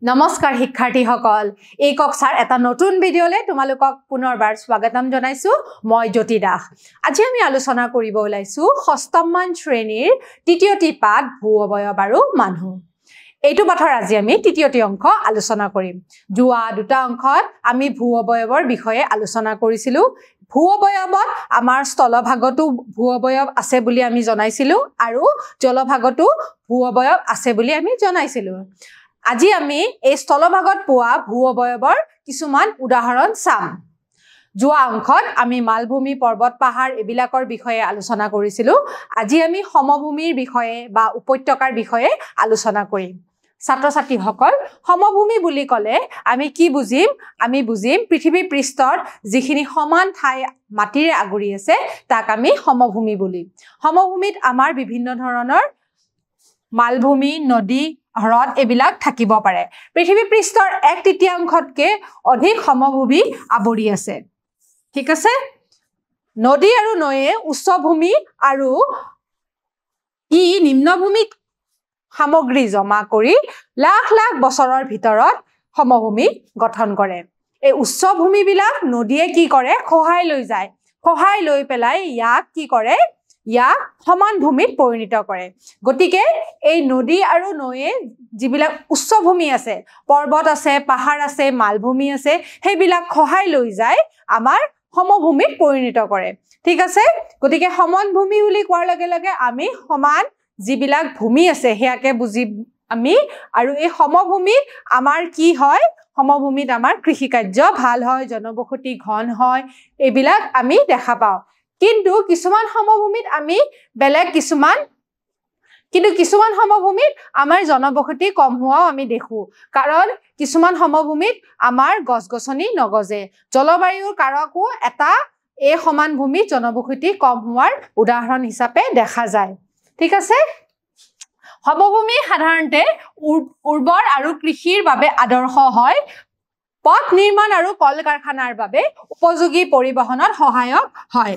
নমস্কাৰ শিক্ষাৰ্থীসকল এই কক্ষাৰ এটা নতুন ভিডিঅলে তোমালোকক পুনৰবাৰ স্বাগতম জনাইছো মই জ্যোতি দাস আজি আমি আলোচনা কৰিব ওলাইছো ষষ্ঠমমান শ্ৰেণীৰ তৃতীয়টি পাঠ ভূ অবয়ব আৰু মানুহ এইটো পাঠৰ আজি আমি তৃতীয়টি অংশ আলোচনা কৰিম যোৱা দুটা অংশত আমি ভূ অবয়বৰ বিষয়ে আলোচনা কৰিছিলো ভূ অবয়বত আমাৰ স্থলভাগতো ভূ অবয়ব আছে বুলি আমি জনাইছিলো আৰু জলভাগতো ভূ অবয়ব আছে বুলি আমি জনাইছিলো আজি আমি এই স্থলভাগত পোৱা ভূ অবয়বৰ কিছুমান উদাহৰণ চাম যোৱা অংশত আমি মালভূমি পৰ্বত পাহাৰ এবিলাকৰ বিষয়ে আলোচনা কৰিছিলো আজি আমি সমভূমিৰ বিষয়ে বা উপত্যকাৰ বিষয়ে আলোচনা কৰিম ছাত্ৰ-ছাত্ৰীসকল সমভূমি বুলি ক'লে আমি কি বুজিম আমি বুজিম পৃথিৱী পৃষ্ঠৰ যিখিনি সমান ঠাই মাটিৰে আগুৰি আছে তাক আমি সমভূমি বুলি সমভূমিত আমাৰ বিভিন্ন ধৰণৰ মালভূমি নদী হ্ৰদ এবিলাক থাকিব পাৰে পৃথিৱী পৃষ্ঠৰ 1/3তকৈ অধিক সমভূমি আৱৰি আছে ঠিক আছে নদী আৰু নয়ে উচ্চভূমি আৰু ই নিম্নভূমিত সামগ্ৰী জমা কৰি লাখ লাখ বছৰৰ ভিতৰত সমভূমি গঠন কৰে এই উচ্চভূমিবিলাক নদীয়ে কি কৰে খহাই লৈ পেলাই ইয়াক কি কৰে ইয়াক সমান ভূমিত পৰিণত কৰে গতিকে এই নদী আৰু নয়ে যিবিলাক উচ্চভূমি আছে পৰ্বত আছে পাহাৰ আছে মালভূমি আছে সেইবিলাক খহাই লৈ যায় আমাৰ সমভূমিত পৰিণত কৰে ঠিক আছে গতিকে সমান ভূমি বুলি কোৱাৰ লগে লগে আমি সমান যিবিলাক ভূমি আছে হেয়াকে বুজি আমি আৰু এই সমভূমিত আমাৰ কি হয় সমভূমিত আমাৰ কৃষি কাৰ্য ভাল হয় জনবসতি ঘন হয় এইবিলাক আমি দেখা পাওঁ কিন্তু কিছুমান সমভূমিত আমি বেলেগ কিছুমান সমভূমিত আমাৰ জনবসতি কম হোৱাও আমি দেখো কাৰণ কিছুমান সমভূমিত আমাৰ গছ-গছনি নগজে জলবায়ুৰ কাৰকো এটা এই সমান ভূমিত জনবসতি কম হোৱাৰ উদাহৰণ হিচাপে দেখা যায় ঠিক আছে সমভূমি সাধাৰণতে উৰ্বৰ আৰু কৃষিৰ বাবে আদৰ্শ হয় পথ নিৰ্মাণ আৰু কল কাৰখানাৰ বাবে উপযোগী পৰিবহনত সহায়ক হয়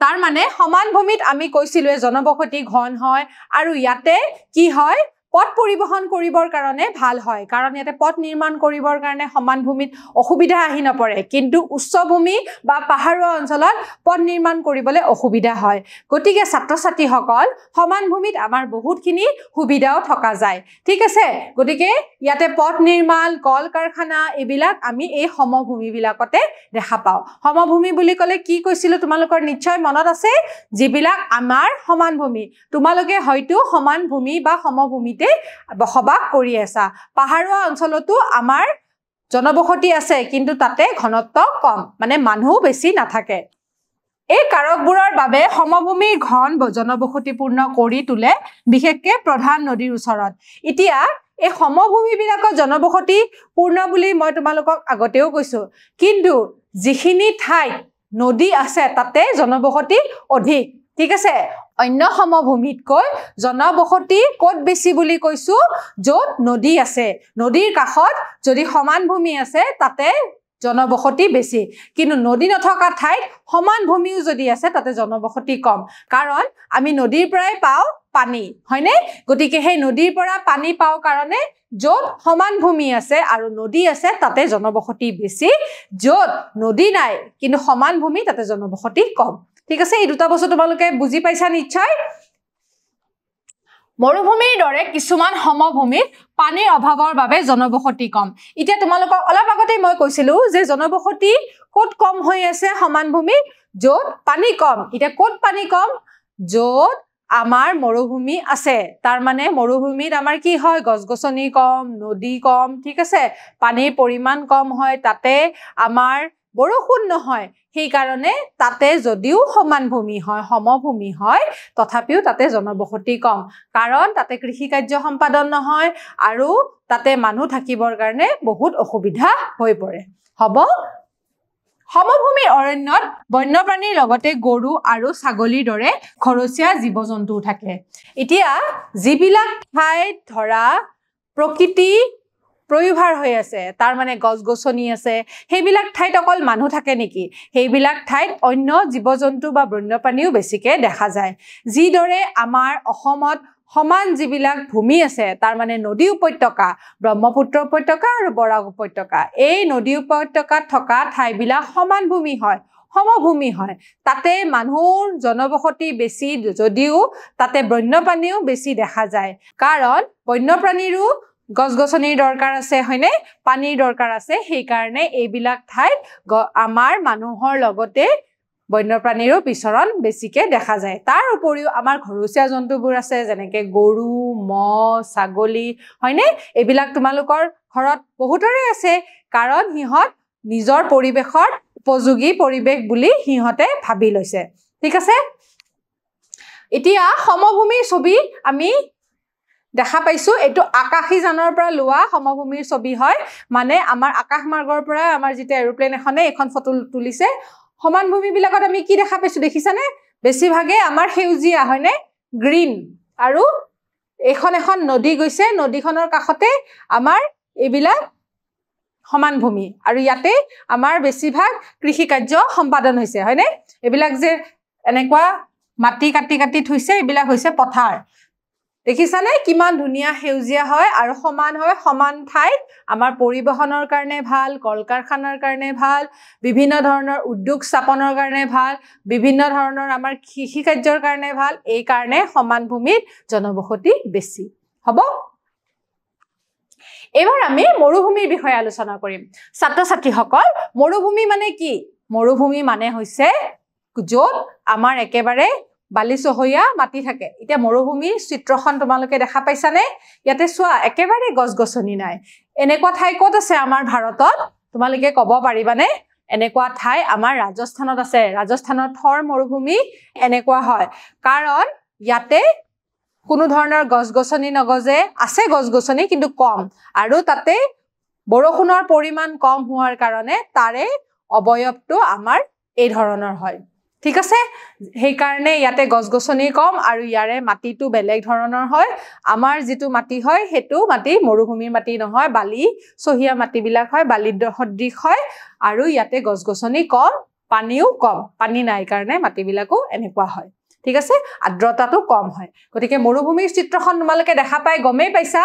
তাৰ মানে সমান ভূমিত আমি কৈছিলো জনবসতি ঘন হয় আৰু ইয়াতে কি হয় পথ পৰিবহন কৰিবৰ কাৰণে ভাল হয় কাৰণ ইয়াতে পথ নিৰ্মাণ কৰিবৰ কাৰণে সমান ভূমিত অসুবিধা আহি নপৰে কিন্তু উচ্চভূমি বা পাহাৰীয়া অঞ্চলত পথ নিৰ্মাণ কৰিবলৈ অসুবিধা হয় গতিকে ছাত্ৰ-ছাত্ৰীসকল সমান ভূমিত আমাৰ বহুতখিনি সুবিধাও থকা যায় ঠিক আছে গতিকে ইয়াতে পথ নিৰ্মাণ কল কাৰখানা এইবিলাক আমি এই সমভূমিবিলাকতে দেখা পাওঁ সমভূমি বুলি ক'লে কি কৈছিলো তোমালোকৰ নিশ্চয় মনত আছে যিবিলাক আমাৰ সমান ভূমি তোমালোকে হয়তো সমান ভূমি বা সমভূমি বসবাস কৰি আছা পাহাৰীয়া অঞ্চলতো আমাৰ জনবসতি আছে কিন্তু তাতে ঘনত্ব কম মানে মানুহ বেছি নাথাকে এই কাৰকবোৰৰ বাবে সমভূমিৰ ঘন জনবসতিপূৰ্ণ কৰি তোলে বিশেষকৈ প্ৰধান নদীৰ ওচৰত এতিয়া এই সমভূমিবিলাকৰ জনবসতি পূৰ্ণ বুলি মই তোমালোকক আগতেও কৈছো কিন্তু যিখিনি ঠাইত নদী আছে তাতে জনবসতি অধিক ঠিক আছে অন্য সমভূমিতকৈ জনবসতি ক'ত বেছি বুলি কৈছো য'ত নদী আছে নদীৰ কাষত যদি সমান ভূমি আছে তাতে জনবসতি বেছি কিন্তু নদী নথকা ঠাইত সমান ভূমিও যদি আছে তাতে জনবসতি কম কাৰণ আমি নদীৰ পৰাই পাওঁ পানী হয়নে গতিকে সেই নদীৰ পৰা পানী পাওঁ কাৰণে য'ত সমান ভূমি আছে আৰু নদী আছে তাতে জনবসতি বেছি য'ত নদী নাই কিন্তু সমান ভূমি তাতে জনবসতি কম ঠিক আছে এই দুটা বস্তু তোমালোকে বুজি পাইছা নিশ্চয় মৰুভূমিৰ দৰে কিছুমান সমভূমিত পানীৰ অভাৱৰ বাবে জনবসতি কম এতিয়া তোমালোকক অলপ আগতে মই কৈছিলো যে জনবসতি ক'ত কম হৈ আছে সমান ভূমিত য'ত পানী কম এতিয়া ক'ত পানী কম য'ত আমাৰ মৰুভূমি আছে তাৰ মানে মৰুভূমিত আমাৰ কি হয় গছ-গছনি কম নদী কম ঠিক আছে পানীৰ পৰিমাণ কম হয় তাতে আমাৰ বৰষুণ নহয় সেই কাৰণে তাতে যদিও সমান ভূমি হয় সমভূমি হয় তথাপিও তাতে জনবসতি কম কাৰণ তাতে কৃষি কাৰ্য সম্পাদন নহয় আৰু তাতে মানুহ থাকিবৰ কাৰণে বহুত অসুবিধা হৈ পৰে হ'ব সমভূমিৰ অৰণ্যত বন্যপ্ৰাণীৰ লগতে গৰু আৰু ছাগলীৰ দৰে ঘৰচীয়া জীৱ-জন্তু থাকে এতিয়া যিবিলাক ঠাইত ধৰা প্ৰকৃতি প্ৰয়োভাৰ হৈ আছে তাৰ মানে গছ-গছনি আছে সেইবিলাক ঠাইত অকল মানুহ থাকে নেকি সেইবিলাক ঠাইত অন্য জীৱ-জন্তু বা বন্যপ্ৰাণীও বেছিকৈ দেখা যায় যিদৰে আমাৰ অসমত সমান যিবিলাক ভূমি আছে তাৰ মানে নদী উপত্যকা ব্ৰহ্মপুত্ৰ উপত্যকা আৰু বৰাক উপত্যকা এই নদী উপত্যকাত থকা ঠাইবিলাক সমান ভূমি হয় সমভূমি হয় তাতে মানুহৰ জনবসতি বেছি যদিও তাতে বন্যপ্ৰাণীও বেছি দেখা যায় কাৰণ বন্যপ্ৰাণীৰো গছ-গছনিৰ দৰকাৰ আছে হয়নে পানীৰ দৰকাৰ আছে সেই কাৰণে এইবিলাক ঠাইত আমাৰ মানুহৰ লগতে বন্যপ্ৰাণীৰো বিচৰণ বেছিকে দেখা যায় তাৰ উপৰিও আমাৰ ঘৰচীয়া জন্তুবোৰ আছে যেনেকৈ গৰু মহ ছাগলী হয়নে এইবিলাক তোমালোকৰ ঘৰত বহুতৰে আছে কাৰণ সিহঁত নিজৰ পৰিবেশৰ উপযোগী পৰিবেশ বুলি সিহঁতে ভাবি লৈছে ঠিক আছে এতিয়া সমভূমিৰ ছবি আমি দেখা পাইছো এটো আকাশীযানৰ পৰা লোৱা সমভূমিৰ ছবি হয় মানে আমাৰ আকাশ মাৰ্গৰ পৰা আমাৰ যেটা এৰোপ্লেন এখনে এখন ফটো তুলিছে সমান ভূমি বিলাকত আমি কি দেখা পাইছো দেখিছানে বেছিভাগে আমাৰ সেউজীয়া হয়নে গ্ৰীন আৰু এখন নদী গৈছে নদীখনৰ কাষতে আমাৰ এইবিলাক সমান ভূমি আৰু ইয়াতে আমাৰ বেছিভাগ কৃষি কাৰ্য সম্পাদন হৈছে হয়নে এইবিলাক যে এনেকুৱা মাটি কাটি থৈছে এইবিলাক হৈছে পথাৰ দেখিছানে কিমান ধুনিয়া সেউজীয়া হয় আৰু সমান হয় সমান ঠাই আমাৰ পৰিবহনৰ কাৰণে ভাল কলকাৰখানাৰ কাৰণে ভাল বিভিন্ন ধৰণৰ উদ্যোগ স্থাপনৰ কাৰণে ভাল বিভিন্ন ধৰণৰ আমাৰ কৃষি কাৰ্যৰ কাৰণে ভাল এই কাৰণে সমান ভূমিত জনবসতি বেছি হ'ব এবাৰ আমি মৰুভূমিৰ বিষয়ে আলোচনা কৰিম ছাত্ৰ-ছাত্ৰীসকল মৰুভূমি মানে কি মৰুভূমি মানে হৈছে য'ত আমাৰ একেবাৰে বালিচহীয়া মাটি থাকে এতিয়া মৰুভূমিৰ চিত্ৰখন তোমালোকে দেখা পাইছানে ইয়াতে চোৱা একেবাৰে গছ-গছনি নাই এনেকুৱা ঠাই ক'ত আছে আমাৰ ভাৰতত তোমালোকে ক'ব পাৰিবানে এনেকুৱা ঠাই আমাৰ ৰাজস্থানত আছে ৰাজস্থানত থৰ মৰুভূমি এনেকুৱা হয় কাৰণ ইয়াতে কোনো ধৰণৰ গছ-গছনি নগজে আছে গছ-গছনি কিন্তু কম আৰু তাতে বৰষুণৰ পৰিমাণ কম হোৱাৰ কাৰণে তাৰে অবয়বটো আমাৰ এই ধৰণৰ হয় ঠিক আছে সেই কাৰণে ইয়াতে গছ-গছনি কম আৰু ইয়াৰে মাটিটো বেলেগ ধৰণৰ হয় আমাৰ যেটো মাটি হয় হেতু মাটি মৰুভূমিৰ মাটি নহয় বালি সহিয়া মাটিবিলাক হয় বালিৰ সদৃশ হয় আৰু ইয়াতে গছ-গছনি কম পানীও কম পানী নাই কাৰণে মাটিবিলাকো এনেকুৱা হয় ঠিক আছে আৰ্দ্ৰতাটো কম হয় গতিকে মৰুভূমিৰ চিত্ৰখন তোমালোকে দেখা পাই গমেই পাইছা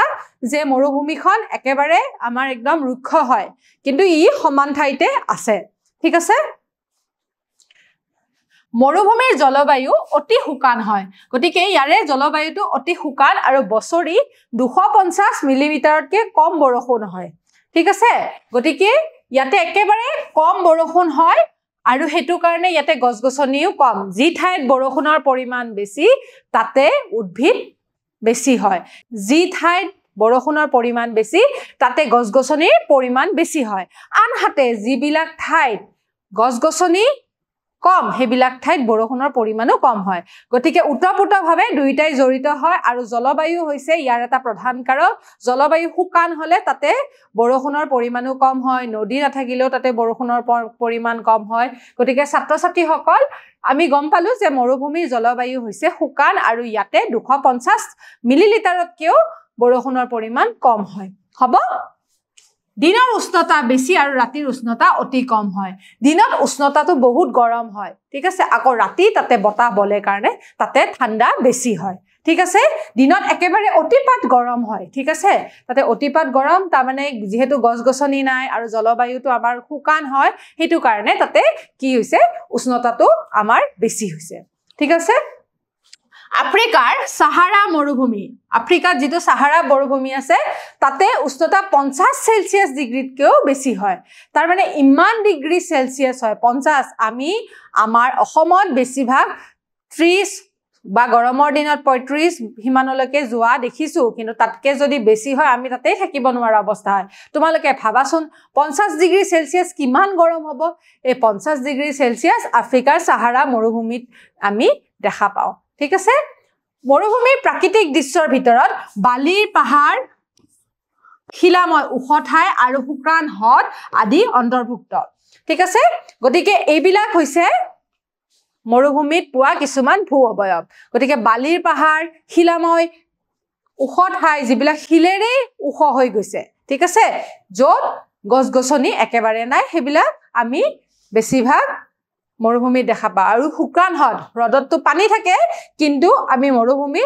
যে মৰুভূমিখন একেবাৰে আমাৰ একদম ৰুক্ষ হয় কিন্তু ই সমান ঠাইতে আছে ঠিক আছে মৰুভূমিৰ জলবায়ু অতি শুকান হয় গতিকে ইয়াৰে জলবায়ুটো অতি শুকান আৰু বছৰি 250 মিলিমিটাৰতকৈ কম বৰষুণ হয় ঠিক আছে গতিকে ইয়াতে একেবাৰে কম বৰষুণ হয় আৰু হেতু কাৰণে ইয়াতে গছ-গছনিও কম যি ঠাইত বৰষুণৰ পৰিমাণ বেছি তাতে উদ্ভিদ বেছি হয় যি ঠাইত বৰষুণৰ পৰিমাণ বেছি তাতে গছ-গছনিৰ পৰিমাণ বেছি হয় আনহাতে যিবিলাক ঠাইত গছ-গছনি কম হেবিলাক ঠাইত বৰষুণৰ পৰিমাণও কম হয় গতিকে উত্তৰপূৰ্তভাৱে দুইটাই জড়িত হয় আৰু জলবায়ু হৈছে ইয়াৰ এটা প্ৰধান কাৰক জলবায়ু শুকান হলে তাতে বৰষুণৰ পৰিমাণও কম হয় নদী নাথাকিলেও তাতে বৰষুণৰ পৰিমাণ কম হয় গতিকে ছাত্ৰ-ছাত্ৰীসকল আমি গম পালো যে মৰুভূমিৰ জলবায়ু হৈছে শুকান আৰু ইয়াতে 250 মিলিলিটাৰতকৈও বৰষুণৰ পৰিমাণ কম হয় হ'ব দিনৰ উষ্ণতা বেছি আৰু ৰাতিৰ উষ্ণতা অতি কম হয় দিনত উষ্ণতাটো বহুত গৰম হয় ঠিক আছে আকৌ ৰাতি তাতে বতাহ বলে কাৰণে তাতে ঠাণ্ডা বেছি হয় ঠিক আছে দিনত একেবাৰে অতিপাত গৰম হয় ঠিক আছে তাতে অতিপাত গৰম তাৰ মানে যেহেতু গছ-গছনি নাই আৰু জলবায়ুটো আমাৰ শুকান হয় হেতু কাৰণে তাতে কি হৈছে উষ্ণতাটো আমাৰ বেছি হৈছে ঠিক আছে আফ্ৰিকাৰ সাহাৰা মৰুভূমি আফ্ৰিকাত যেটো সাহাৰা মৰুভূমি আছে তাতে উষ্ণতা 50 সেলসিয়াস ডিগ্ৰীতকৈও বেছি হয় তাৰ মানে ইমান ডিগ্ৰী সেলসিয়াস হয় 50 আমি আমাৰ অসমত বেছিভাগ 30 বা গৰমৰ দিনত 35 হিমানলৈকে যোৱা দেখিছো কিন্তু তাতকে যদি বেছি হয় আমি তাতে থাকিব নোৱাৰা অৱস্থা হয় তোমালোকে ভাবাচোন 50 ডিগ্ৰী সেলসিয়াস কিমান গৰম হ'ব এই 50 ডিগ্ৰী সেলসিয়াস আফ্ৰিকাৰ সাহাৰা মৰুভূমিত আমি দেখা পাওঁ ঠিক আছে মৰুভূমিৰ প্ৰাকৃতিক দৃশ্যৰ ভিতৰত বালিৰ পাহাৰ শিলাময় ওখ ঠাই আৰু শুকান হ্ৰদ আদি অন্তৰ্ভুক্ত ঠিক আছে গতিকে এইবিলাক হৈছে মৰুভূমিত পোৱা কিছুমান ভূ অবয়ব গতিকে বালিৰ পাহাৰ শিলাময় ওখ ঠাই যিবিলাক শিলেৰে ওখ হৈ গৈছে ঠিক আছে য'ত গছ-গছনি একেবাৰে নাই হেবিলাক আমি বেছিভাগ মৰুভূমি দেখা পাওঁ আৰু শুকান হ্ৰদতো পানী থাকে কিন্তু আমি মৰুভূমি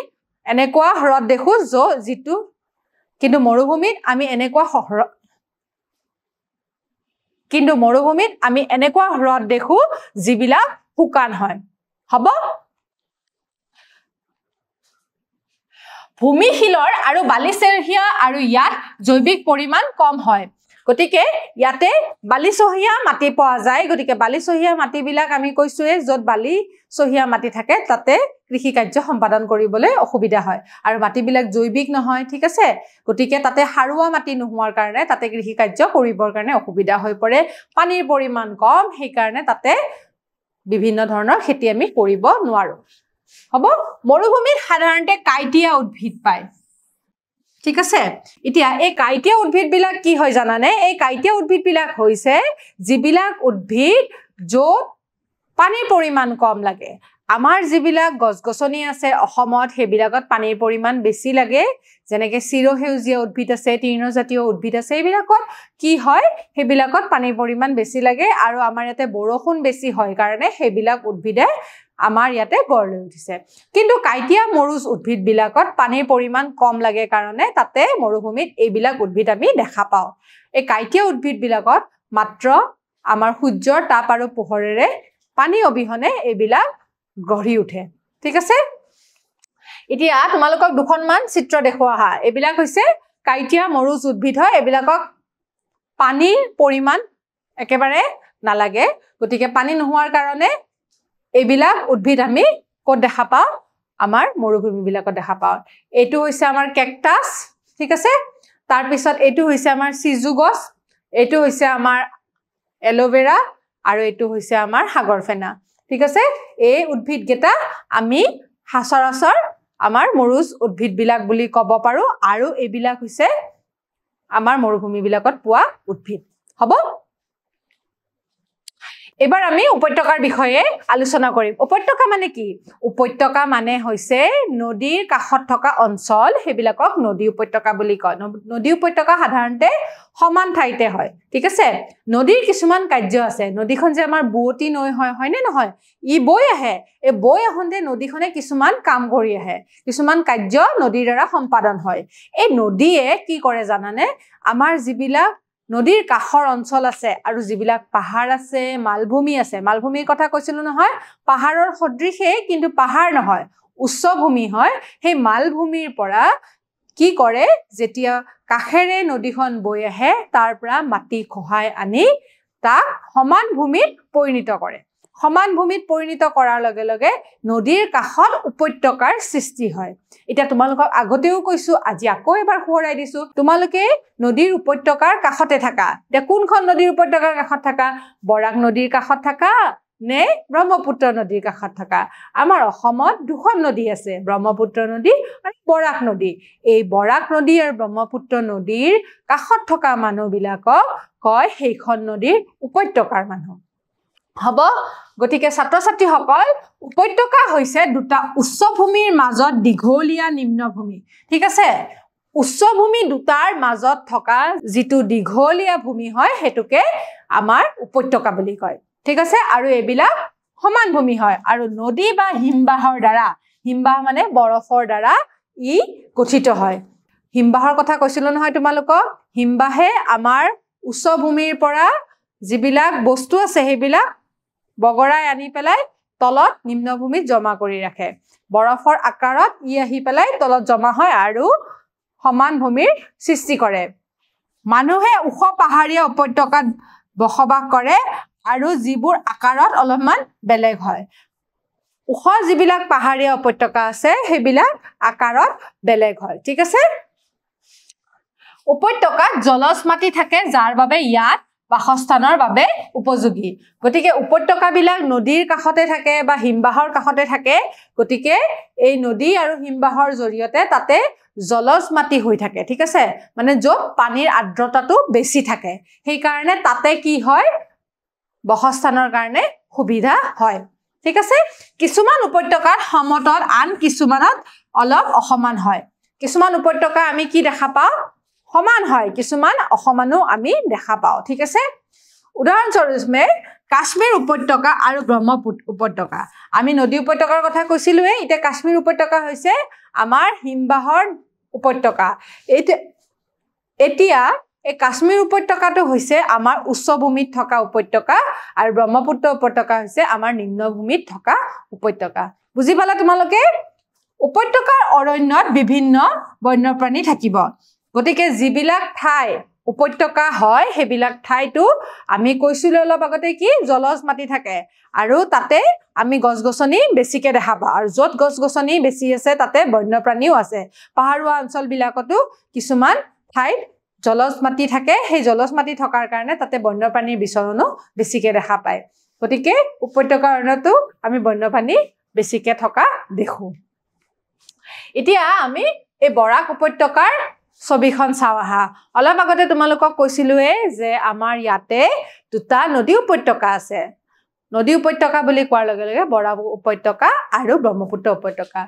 এনেকুৱা হ্ৰদ দেখো যিটো কিন্তু মৰুভূমিত আমি এনেকুৱা হ্ৰদ দেখো যিবিলাক শুকান হয় হ'ব ভূমিশিলৰ আৰু বালিচহীয়া আৰু ইয়াত জৈৱিক পৰিমাণ কম হয় গতিকে ইয়াতে বালিচহীয়া মাটি পোৱা যায় গতিকে বালিচহীয়া মাটিবিলাক আমি কৈছোৱে যত বালিচহীয়া মাটি থাকে তাতে কৃষি কাৰ্য সম্পাদন কৰিবলৈ অসুবিধা হয় আৰু মাটিবিলাক জৈৱিক নহয় ঠিক আছে গতিকে তাতে হাৰুৱা মাটি নোহোৱাৰ কাৰণে তাতে কৃষি কাৰ্য কৰিবৰ কাৰণে অসুবিধা হৈ পৰে পানীৰ পৰিমাণ কম সেই কাৰণে তাতে বিভিন্ন ধৰণৰ খেতি আমি কৰিব নোৱাৰো হ'ব মৰুভূমিত সাধাৰণতে কাইটিয়া উদ্ভিদ পায় ঠিক আছে এতিয়া এই কাইটিয়া উদ্ভিদ বিলাক কি হয় জানানে এই কাইটিয়া উদ্ভিদ বিলাক হৈছে যিবিলাক উদ্ভিদ য'ত পানীৰ পৰিমাণ কম লাগে আমাৰ যিবিলাক গছগছনি আছে অসমত সেইবিলাকত পানীৰ পৰিমাণ বেছি লাগে যেনেকৈ চিৰসেউজীয়া উদ্ভিদ আছে তৃণজাতীয় উদ্ভিদ আছে এইবিলাকত কি হয় সেইবিলাকত পানীৰ পৰিমাণ বেছি লাগে আৰু আমাৰ ইয়াতে বৰষুণ বেছি হয় কাৰণে সেইবিলাক উদ্ভিদে আমাৰ ইয়াতে গঢ় লৈ উঠিছে কিন্তু কাইটিয়া মৰুজ উদ্ভিদ বিলাকত পানীৰ পৰিমাণ কম লাগে কাৰণে তাতে মৰুভূমিত এইবিলাক উদ্ভিদ আমি দেখা পাওঁ এই কাইটিয়া উদ্ভিদ বিলাকত মাত্ৰ আমাৰ সূৰ্যৰ তাপ আৰু পোহৰেৰে পানী অবিহনে এইবিলাক গঢ়ি উঠে ঠিক আছে এতিয়া তোমালোকক দুখনমান চিত্ৰ দেখুওৱা হা এইবিলাক হৈছে কাইটিয়া মৰুজ উদ্ভিদ হয় এইবিলাকক পানীৰ পৰিমাণ একেবাৰে নালাগে গতিকে পানী নোহোৱাৰ কাৰণে এইবিলাক উদ্ভিদ আমি ক'ত দেখা পাওঁ আমাৰ মৰুভূমি বিলাকত দেখা পাওঁ এইটো হৈছে আমাৰ কেকটাছ ঠিক আছে তাৰ পিছত এইটো হৈছে আমাৰ সিজু গছ এইটো হৈছে আমাৰ এলোভেৰা আৰু এইটো হৈছে আমাৰ সাগৰ ফেনা ঠিক আছে এই উদ্ভিদ গেটা আমি সচৰাচৰ আমাৰ মৰুজ উদ্ভিদ বিলাক বুলি ক'ব পাৰো আৰু এইবিলাক হৈছে আমাৰ মৰুভূমি বিলাকত পোৱা উদ্ভিদ হ'ব এবাৰ আমি উপত্যকাৰ বিষয়ে আলোচনা কৰিম উপত্যকা মানে কি উপত্যকা মানে হৈছে নদীৰ কাষত থকা অঞ্চল সেইবিলাকক নদী উপত্যকা বুলি কয় নদী উপত্যকা সাধাৰণতে সমান ঠাইতে হয় ঠিক আছে নদীৰ কিছুমান কাৰ্য আছে নদীখন যে আমাৰ বুৱতী নৈ হয় নে নহয় ই বৈ আহে এই বৈ আহোঁতে নদীখনে কিছুমান কাম কৰি আহে কিছুমান কাৰ্য নদীৰ দ্বাৰা সম্পাদন হয় এই নদীয়ে কি কৰে জানানে আমাৰ যিবিলাক নদীৰ কাষৰ অঞ্চল আছে আৰু যিবিলাক পাহাৰ আছে মালভূমি আছে মালভূমিৰ কথা কৈছিলো নহয় পাহাৰৰ সদৃশে কিন্তু পাহাৰ নহয় উচ্চ ভূমি হয় সেই মালভূমিৰ পৰা কি কৰে যেতিয়া কাষেৰে নদীখন বৈ আহে তাৰ পৰা মাটি খহাই আনি তাক সমান ভূমিত পৰিণত কৰে সমান ভূমিত পৰিণত কৰাৰ লগে লগে নদীৰ কাষত উপত্যকাৰ সৃষ্টি হয় এটা তোমালোকক আগতেও কৈছো আজি আকৌ এবাৰ সোঁৱৰাই দিছো তোমালোকে নদীৰ উপত্যকাৰ কাষতে থাকা এতিয়া কোনখন নদীৰ উপত্যকাৰ কাষত থাকা বৰাক নদীৰ কাষত থাকা নে ব্ৰহ্মপুত্ৰ নদীৰ কাষত থাকা আমাৰ অসমত দুখন নদী আছে ব্ৰহ্মপুত্ৰ নদী আৰু বৰাক নদী এই বৰাক নদী আৰু ব্ৰহ্মপুত্ৰ নদীৰ কাষত থকা মানুহবিলাকক কয় সেইখন নদীৰ উপত্যকাৰ মানুহ হ'ব গতিকে ছাত্ৰ ছাত্ৰীসকল উপত্যকা হৈছে দুটা উচ্চ ভূমিৰ মাজত দীঘলীয়া নিম্নভূমি ঠিক আছে উচ্চ ভূমি দুটাৰ মাজত থকা যিটো দীঘলীয়া ভূমি হয় হেতুকে আমাৰ উপত্যকা বুলি কয় ঠিক আছে আৰু এইবিলাক সমান ভূমি হয় আৰু নদী বা হিমবাহৰ দ্বাৰা হিমবাহ মানে বৰফৰ দ্বাৰা ই গঠিত হয় হিমবাহৰ কথা কৈছিলো নহয় তোমালোকক হিমবাহে আমাৰ উচ্চ ভূমিৰ পৰা যিবিলাক বস্তু আছে সেইবিলাক বগৰাই আনি পেলাই তলত নিম্নভূমিত জমা কৰি ৰাখে বৰফৰ আকাৰত ই আহি পেলাই তলত জমা হয় আৰু সমান ভূমিৰ সৃষ্টি কৰে মানুহে ওখ পাহাৰীয়া উপত্যকাত বসবাস কৰে আৰু যিবোৰ আকাৰত অলপমান বেলেগ হয় ওখ যিবিলাক পাহাৰীয়া উপত্যকা আছে সেইবিলাক আকাৰত বেলেগ হয় ঠিক আছে উপত্যকাত জলজ মাটি থাকে যাৰ বাবে ইয়াত বাসস্থানৰ বাবে উপযোগী গতিকে উপত্যকাবিলাক নদীৰ কাষতে থাকে বা হিমবাহৰ কাষতে থাকে গতিকে এই নদী আৰু হিমবাহৰ জৰিয়তে তাতে জলজ মাটি হৈ থাকে ঠিক আছে মানে য'ত পানীৰ আৰ্দ্ৰতাটো বেছি থাকে সেই কাৰণে তাতে কি হয় বাসস্থানৰ কাৰণে সুবিধা হয় ঠিক আছে কিছুমান উপত্যকাত সমতল আন কিছুমানত অলপ অসমান হয় কিছুমান উপত্যকা আমি কি দেখা পাওঁ সমান হয় কিছুমান অসমানো আমি দেখা পাওঁ ঠিক আছে উদাহৰণস্বৰূপে কাশ্মীৰ উপত্যকা আৰু ব্ৰহ্মপুত্ৰ উপত্যকা আমি নদী উপত্যকাৰ কথা কৈছিলোৱে এতিয়া কাশ্মীৰ উপত্যকা হৈছে আমাৰ হিমবাহৰ উপত্যকা এতিয়া এই কাশ্মীৰ উপত্যকাটো হৈছে আমাৰ উচ্চভূমিত থকা উপত্যকা আৰু ব্ৰহ্মপুত্ৰ উপত্যকা হৈছে আমাৰ নিম্নভূমিত থকা উপত্যকা বুজি পালা তোমালোকে উপত্যকাৰ অৰণ্যত বিভিন্ন বন্যপ্ৰাণী থাকিব গতিকে যিবিলাক ঠাই উপত্যকা হয় হেবিলাক ঠাইটো আমি কৈছিল অলপ আগতে কি জলজ মাটি থাকে আৰু তাতে আমি গছগছনি বেছিকে দেখা পাওঁ আৰু যত গছগছনি বেছি আছে তাতে বন্যপ্ৰাণীও আছে পাহাৰুৱা অঞ্চল বিলাকতো কিছুমান ঠাইত জলজ মাটি থাকে সেই জলজ মাটি থকাৰ কাৰণে তাতে বন্যপ্ৰাণীৰ বিচৰণো বেছিকে দেখা পায় গতিকে উপত্যকাৰ অৰণ্যতো আমি বন্যপ্ৰাণী বেছিকে থকা দেখো এতিয়া আমি এই বৰাক উপত্যকাৰ ছবিখন চাও আহা অলপ আগতে তোমালোকক কৈছিলোৱে যে আমাৰ ইয়াতে দুটা নদী উপত্যকা আছে নদী উপত্যকা বুলি কোৱাৰ লগে লগে বৰাক উপত্যকা আৰু ব্ৰহ্মপুত্ৰ উপত্যকা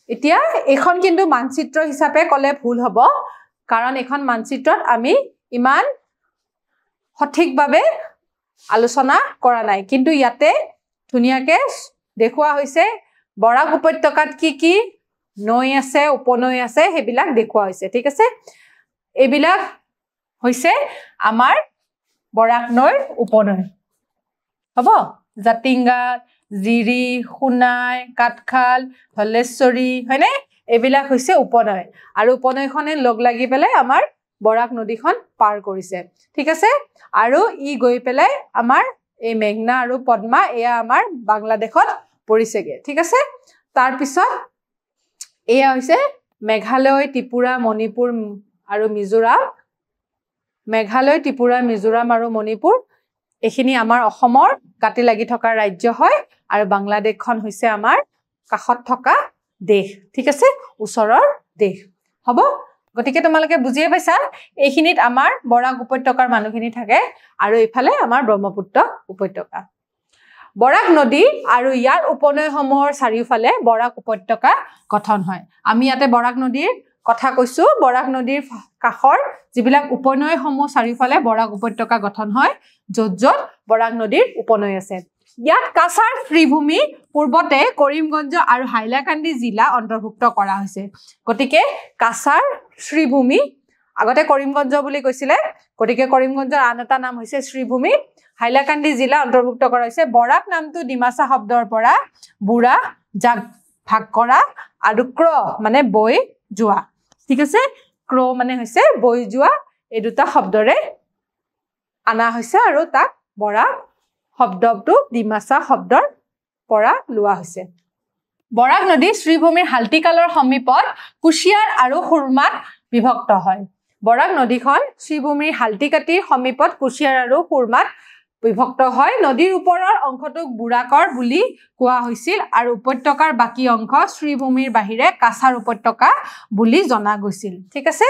এতিয়া এখন কিন্তু মানচিত্ৰ হিচাপে কলে ভুল হ'ব কাৰণ এখন মানচিত্ৰত আমি ইমান সঠিকভাৱে আলোচনা কৰা নাই কিন্তু ইয়াতে ধুনীয়াকে দেখুওৱা হৈছে বৰাক উপত্যকাত কি কি নৈ আছে উপনৈ আছে হেবিলাক দেখুওৱা হৈছে ঠিক আছে এবিলাক হৈছে আমাৰ বৰাক নৈৰ উপনৈ হ'ব জাতিংগা জিৰি খুনাই কাটখাল ধলেশ্বৰী হয়নে এবিলাক হৈছে উপনৈ আৰু উপনৈখনে লগ লাগি পেলাই আমাৰ বৰাক নদীখন পাৰ কৰিছে ঠিক আছে আৰু ই গৈ পেলাই আমাৰ এই মেঘনা আৰু পদ্মা এয়া আমাৰ বাংলাদেশত পৰিছেগে ঠিক আছে তাৰ পিছত এয়া হৈছে মেঘালয় ত্ৰিপুৰা মণিপুৰ আৰু মিজোৰাম মেঘালয় ত্ৰিপুৰা মিজোৰাম আৰু মণিপুৰ এখিনি আমাৰ অসমৰ কাটি লাগি থকা ৰাজ্য হয় আৰু বাংলাদেশখন হৈছে আমাৰ কাষত থকা দেশ ঠিক আছে ওচৰৰ দেশ হ'ব গতিকে তোমালোকে বুজিয়ে পাইছা এইখিনিত আমাৰ বৰাক উপত্যকাৰ মানুহখিনি থাকে আৰু ইফালে আমাৰ ব্ৰহ্মপুত্ৰ উপত্যকা বৰাক নদী আৰু ইয়াৰ উপনৈসমূহৰ চাৰিওফালে বৰাক উপত্যকা গঠন হয় আমি ইয়াতে বৰাক নদীৰ কথা কৈছো বৰাক নদীৰ কাষৰ যিবিলাক উপনৈসমূহ চাৰিওফালে বৰাক উপত্যকা গঠন হয় য'ত য'ত বৰাক নদীৰ উপনৈ আছে ইয়াত কাছাৰ শ্ৰীভূমি পূৰ্বতে কৰিমগঞ্জ আৰু হাইলাকান্দি জিলা অন্তৰ্ভুক্ত কৰা হৈছে গতিকে কাছাৰ শ্ৰীভূমি আগতে কৰিমগঞ্জ বুলি কৈছিলে গতিকে কৰিমগঞ্জৰ আন এটা নাম হৈছে শ্ৰীভূমি হাইলাকান্দি জিলা অন্তৰ্ভুক্ত কৰা হৈছে বৰাক নামটো ডিমাছা শব্দৰ পৰা বুঢ়া যাক ভাগ কৰা আৰু ক্ৰ মানে বৈ যোৱা ঠিক আছে ক্ৰ মানে হৈছে বৈ যোৱা এই দুটা শব্দৰে আনা হৈছে আৰু তাক বৰাক শব্দটো ডিমাছা শব্দৰ পৰা লোৱা হৈছে বৰাক নদী শ্ৰীভূমিৰ হালটিকালৰ সমীপত কুশিয়াৰ আৰু খুৰমাত বিভক্ত হয় বৰাক নদীখন শ্ৰীভূমিৰ হালটিকাটিৰ সমীপত কুশিয়াৰ আৰু খুৰমাত বিভক্ত হয় নদীৰ ওপৰৰ অংশটোক বুৰাকৰ বুলি কোৱা হৈছিল আৰু উপত্যকাৰ বাকী অংশ শ্ৰীভূমিৰ বাহিৰে কাছাৰ উপত্যকা বুলি জনা গৈছিল ঠিক আছে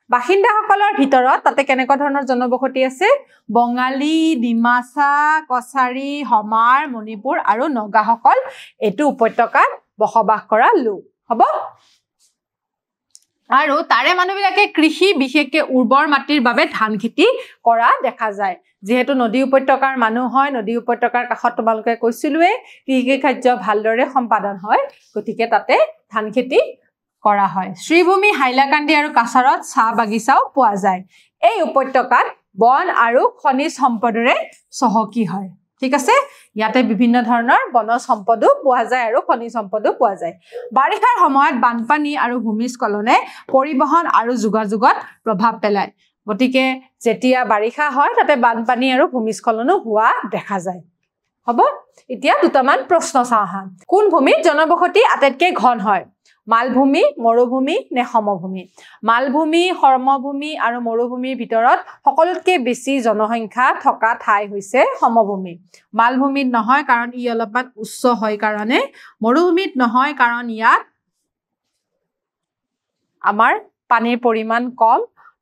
বাসিন্দাসকলৰ ভিতৰত তাতে কেনেকুৱা ধৰণৰ জনবসতি আছে বঙালী ডিমাছা কছাৰী হমাৰ মণিপুৰ আৰু নগাসকল এটো উপত্যকাত বসবাস কৰা লোক হ'ব আৰু তাৰে মানুহবিলাকে কৃষি বিশেষকে উৰ্বৰ মাটিৰ বাবে ধান খেতি কৰা দেখা যায় যেহেতু নদী উপত্যকাৰ মানুহ হয় নদী উপত্যকাৰ কাষত তোমালোকে কৈছিলুৱে কৃষি কাৰ্য ভালদৰে সম্পাদন হয় গতিকে তাতে ধান খেতি কৰা হয় শ্ৰীভূমি হাইলাকান্দি আৰু কাছাৰত চাহ বাগিচাও পোৱা যায় এই উপত্যকাত বন আৰু খনিজ সম্পদৰে চহকী হয় ঠিক আছে ইয়াতে বিভিন্ন ধৰণৰ বনজ সম্পদো পোৱা যায় আৰু খনিজ সম্পদো পোৱা যায় বাৰিষাৰ সময়ত বানপানী আৰু ভূমিস্খলনে পৰিবহন আৰু যোগাযোগত প্ৰভাৱ পেলায় গতিকে যেতিয়া বাৰিষা হয় তাতে বানপানী আৰু ভূমিস্খলনো হোৱা দেখা যায় হ'ব এতিয়া দুটামান প্ৰশ্ন চাওঁ আহা কোন ভূমিত জনবসতি আটাইতকৈ ঘন হয় মালভূমি মৰুভূমি নে সমভূমি মালভূমি সমভূমি আৰু মৰুভূমিৰ ভিতৰত সকলোতকৈ বেছি জনসংখ্যা থকা ঠাই হৈছে সমভূমি মালভূমিত নহয় কাৰণ ই অলপমান উচ্চ হয় কাৰণে মৰুভূমিত নহয় কাৰণ ইয়াত আমাৰ পানীৰ পৰিমাণ কম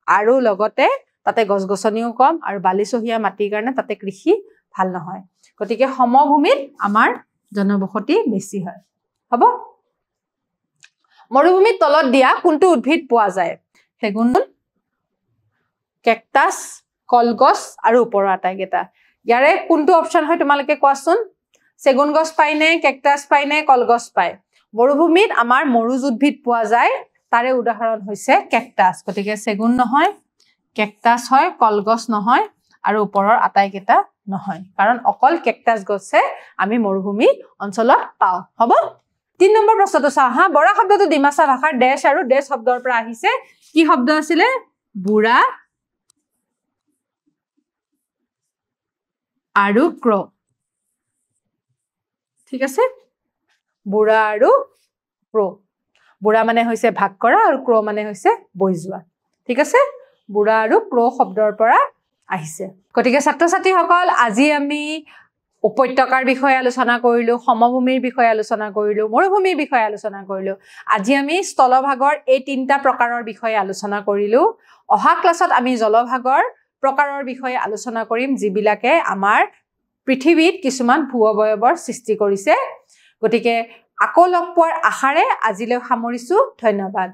আৰু লগতে তাতে গছগছনিও কম আৰু বালিচহীয়া মাটিৰ কাৰণে তাতে কৃষি ভাল নহয় গতিকে সমভূমিত আমাৰ জনবসতি বেছি হয় হ'ব মৰুভূমিত তলত দিয়া কোনটো উদ্ভিদ পোৱা যায় সেগুন কেকটাছ কলগছ আৰু ওপৰৰ আটাইকেইটা ইয়াৰে কোনটো অপচন হয় তোমালোকে কোৱাচোন সেগুন গছ পায় নে কেকটাছ পায় নে কলগছ পায় মৰুভূমিত আমাৰ মৰুজ উদ্ভিদ পোৱা যায় তাৰে উদাহৰণ হৈছে কেকটাছ গতিকে চেগুন নহয় কেকটাছ হয় কলগছ নহয় আৰু ওপৰৰ আটাইকেইটা নহয় কাৰণ অকল কেকটাছ গছে আমি মৰুভূমি অঞ্চলত পাওঁ হ'ব 3 নম্বৰ প্ৰশ্নটো চাওঁ হা বৰা শব্দটো ডিমাছা ভাষাৰ ডেশ আৰু ডেশ শব্দৰ পৰা আহিছে কি শব্দ আছিল বুঢ়া আৰু ক্ৰ ঠিক আছে বুঢ়া আৰু ক্ৰ বুঢ়া মানে হৈছে ভাগ কৰা আৰু ক্ৰ মানে হৈছে বৈ যোৱা ঠিক আছে বুঢ়া আৰু ক্ৰ শব্দৰ পৰা আহিছে গতিকে ছাত্ৰ ছাত্ৰীসকল আজি আমি উপত্যকাৰ বিষয়ে আলোচনা কৰিলো সমভূমিৰ বিষয়ে আলোচনা কৰিলো মৰুভূমিৰ বিষয়ে আলোচনা কৰিলো আজি আমি স্থলভাগৰ এই তিনিটা প্ৰকাৰৰ বিষয়ে আলোচনা কৰিলো অহা ক্লাছত আমি জলভাগৰ প্ৰকাৰৰ বিষয়ে আলোচনা কৰিম যিবিলাকে আমাৰ পৃথিৱীত কিছুমান ভূ-অৱয়বৰ সৃষ্টি কৰিছে গতিকে আকৌ লগ পোৱাৰ আশাৰে আজিলৈ সামৰিছো ধন্যবাদ